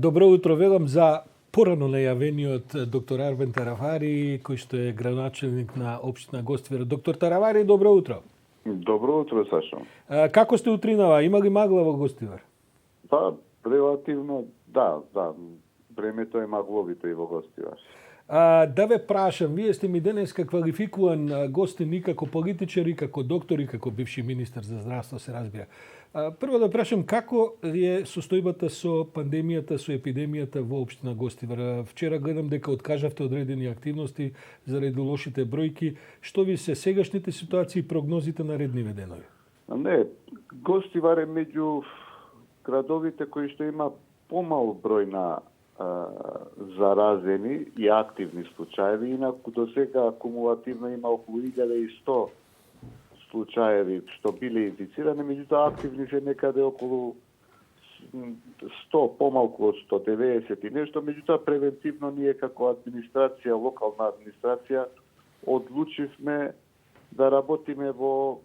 Добро утро, велам за порано најавениот доктор Арвен Таравари, кој што е градоначелник на општина Гостивар. Доктор Таравари, добро утро. Добро утро, Сашо. Како сте утринава? Има ли магла во Гостивар? Па, релативно, да. Времето е магловито и во Гостивар. Да ве прашам, вие сте ми денеска квалификуван гостин и како политичар, и како доктор, и како бивши министар за здравство, се разбира. Прво да прашам, како е состојбата со пандемијата, со епидемијата во општина Гостивар? Вчера гледам дека откажавте одредени активности заради лошите бројки. Што ви се сегашните ситуации и прогнозите на редниве денови? Не, Гостивар е меѓу градовите кои што има помал број на заразени и активни случаеви. Инаку до сега акумулативно има околу 1100 случаеви што биле инфицирани, меѓутоа активни се некаде околу 100, помалку од 190 и нешто. Меѓутоа превентивно ние како администрација, локална администрација, одлучивме да работиме во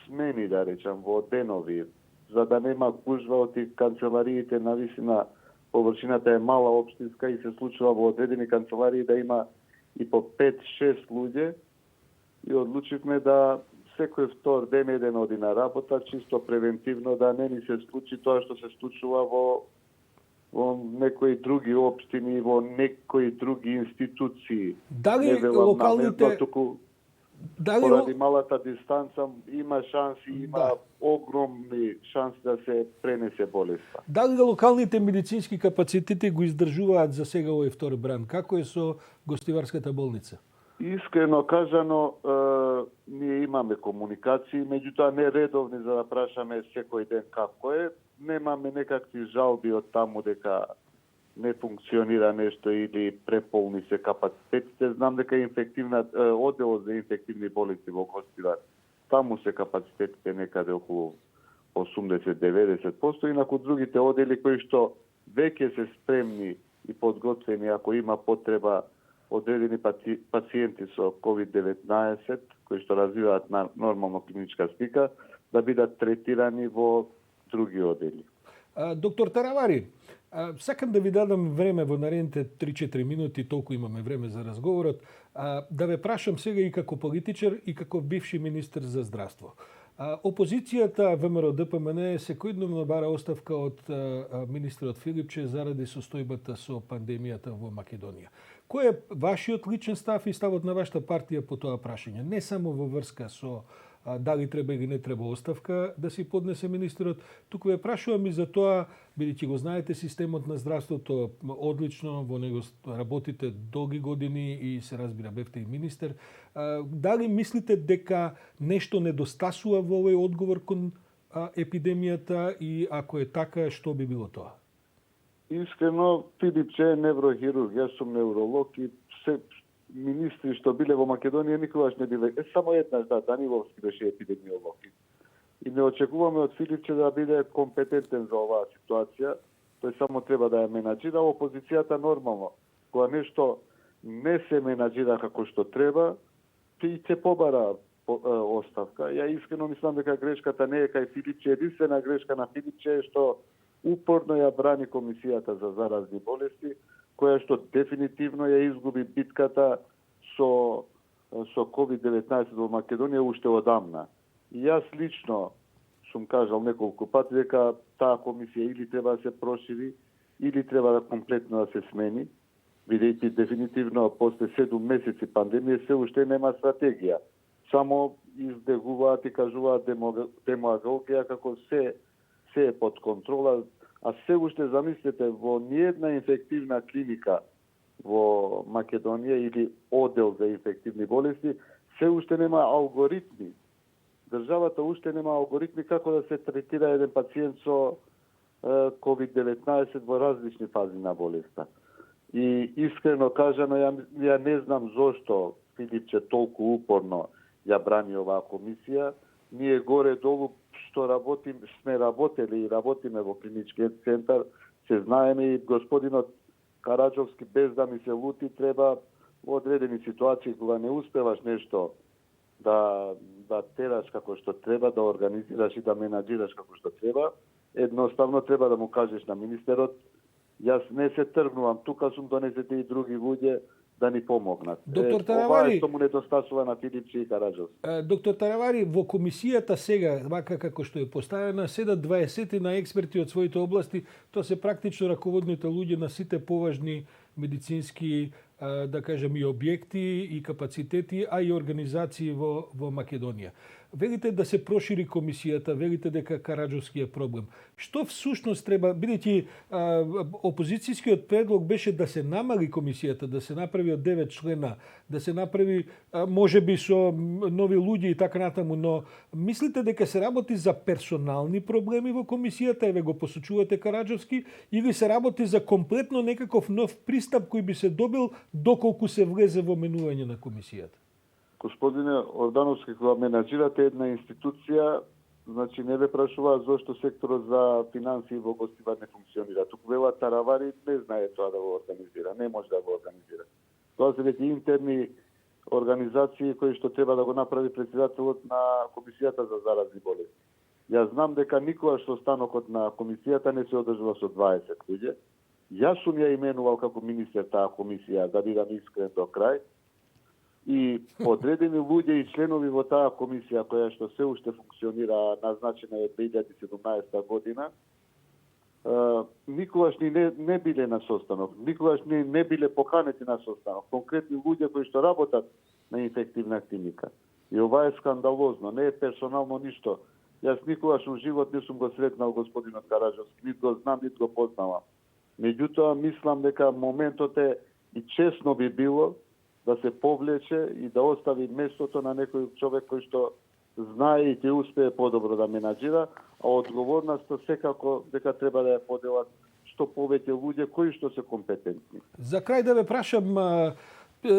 смени, да речам, во денови, за да нема гужва од канцелариите. Нависина површината е мала општинска и се случува во одредени канцеларии да има и по 5-6 луѓе, и одлучивме да секој втор ден еден оди на работа, чисто превентивно, да не ни се случи тоа што се случува во некои други општини, во некои други институции. Дали локалните... Поради малата дистанца има шанси, има огромни шанси да се пренесе болеста. Дали локалните медицински капацитети го издржуваат за сега овој втор бран? Како е со Гостиварската болница? Искрено кажано, ние имаме комуникации, меѓутоа не редовни за да прашаме секој ден како е. Немаме некакви жалби од таму дека не функционира нешто или преполни се капацитетите. Знам дека оделот за инфективни болести во Гостивар, таму се капацитетите некаде околу 80-90%, инаку другите одели кои што веќе се спремни и подготвени ако има потреба одредени пациенти со COVID-19 кои што развиваат нормално клиничка слика да бидат третирани во други одели. Доктор Таравари, сакам да ви дадам време во наредните 3-4 минути, толку имаме време за разговорот, да ве прашам сега и како политичар и како бивши министер за здравство. Опозицијата ВМРО ДПМН секојдневно бара оставка од министерот Филипче заради состојбата со пандемијата во Македонија. Кој е вашиот личен став и ставот на вашата партија по тоа прашање? Не само во врска со дали треба или не треба оставка да си поднесе министерот. Туку ве прашувам и за тоа, бидејќи го знаете системот на здравството одлично, во него работите долги години и се разбира бевте и министер. Дали мислите дека нешто недостасува во овој одговор кон епидемијата и ако е така, што би било тоа? Искрено, Филипче е неврохирург, јас сум невролог и се министри што биле во Македонија никогаш не биле. Само еднаш, Даниловски беше епидемиолог. И не очекуваме од Филипче да биде компетентен за оваа ситуација. Тој само треба да ја менаџира. Опозицијата нормално, кога нешто не се менаџира како што треба, и ќе побара оставка. Ја искрено мислам дека грешката не е кај Филипче. Единствена грешка на Филипче е што упорно ја брани Комисијата за заразни болести, која што дефинитивно ја изгуби битката со COVID-19 во Македонија уште одамна. И јас лично сум кажал неколку пати дека таа комисија или треба да се прошири, или треба да комплетно да се смени, бидејќи дефинитивно после 7 месеци пандемија се уште нема стратегија. Само издегуваат и кажуваат демагогија како се е под контрола. А се уште замислете, во ниедна инфективна клиника во Македонија или одел за инфективни болести, се уште нема алгоритми. Државата уште нема алгоритми како да се третира еден пациент со COVID-19 во различни фази на болеста. И искрено кажано, ја не знам зошто Филипче толку упорно ја брани оваа комисија. Ние горе-долу што сме работели и работиме во клиничкиот центар, се знаеме и господинот Караджовски, без да ми се лути, треба во одредени ситуации кога не успеваш нешто да тераш како што треба, да организираш и да менаџираш како што треба, едноставно треба да му кажеш на министерот Јас не се тргнувам, тука сум донесете и други луѓе да ни помогнат. Доктор Ова Таравари, е што му недостасува на Филипче и Караджовски. Доктор Таравари, во комисијата сега, вака како што е поставена, седат 20 на експерти од своите области, тоа се практично раководните луѓе на сите поважни медицински, да кажем, и објекти и капацитети, а и организации во Македонија. Велите да се прошири комисијата, велите дека Караджовски е проблем. Што всушност треба, бидејќи опозицијскиот предлог беше да се намали комисијата, да се направи од 9 члена, да се направи можеби со нови луѓе и така натаму, но мислите дека се работи за персонални проблеми во комисијата, еве го посочувате Караджовски, или се работи за комплетно некаков нов пристап кој би се добил доколку се влезе во менување на комисијата? Господине Ордановски, кога менаџирате една институција, значи не ве прашува зошто секторот за финансии во гостива не функционира. Туку вела Таравари не знае тоа да го организира, не може да го организира. Тоа се веќе интерни организации кои што треба да го направи претседателот на Комисијата за заразни болести. Јас знам дека никогаш состанокот на комисијата не се одржува со 20 луѓе. Јас сум ја именувал како министер таа комисија, да бидам искрен до крај. И одредени луѓе и членови во таа комисија, која што се уште функционира, назначена е 2017 година, никогаш ни не биле на состанок, никогаш ни не биле поканети на состанок. Конкретни луѓе кои што работат на инфективна клиника. И ова е скандалозно, не е персонално ништо. Јас никогаш во живот не сум го сретнал господинот Караджовски, нит го знам, нит го познавам. Меѓутоа, мислам дека моментот е и честно би било да се повлече и да остави местото на некој човек кој што знае и ќе успее подобро да менаџира, а одговорноста секако дека треба да ја поделат што повеќе луѓе кои што се компетентни. За крај да ве прашам,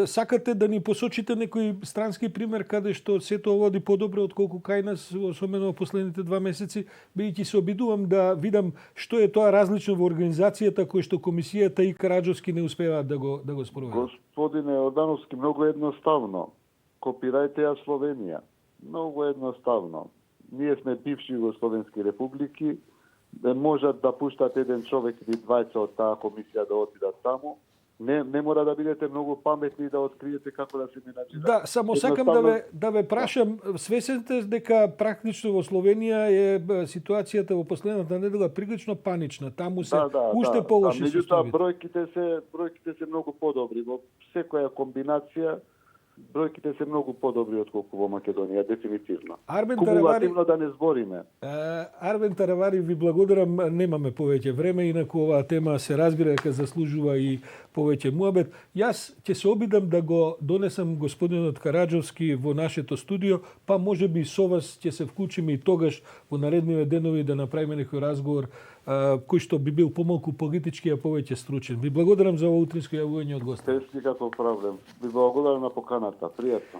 сакате да ни посочите некој странски пример каде што сето води подобро отколку кај нас, особено во последните 2 месеци, бидејќи се обидувам да видам што е тоа различно во организацијата кој што комисијата и Караджовски не успеваат да го спроведат. Господине Ордановски, многу едноставно. Копирајте ја Словенија. Многу едноставно. Ние сме бивши југословенски републики, можат да пуштат еден човек или двајца од таа комисија да отидат таму. Не мора да бидете многу паметни да откриете како да се менаџира. Да, само сакам да ве прашам, свесен сте дека практично во Словенија е ситуацијата во последната недела прилично панична. Таму се уште полоши состојбите. Меѓутоа бројките се многу подобри во секоја комбинација. Бројките се многу подобри отколку во Македонија, дефинитивно. Кумулативно да не збориме. Арвен Таравари, ви благодарам, немаме повеќе време, инаку оваа тема се разбира дека заслужува и повеќе муабет. Јас ќе се обидам да го донесам господинот Караджовски во нашето студио, па можеби со вас ќе се вклучиме и тогаш во наредниве денови да направиме некој разговор кој што би бил помалку политички, а повеќе стручен. Ви благодарам за ово утринско јавување од гостот. Без никаков проблем. Ви благодарам на поканата. Пријатно.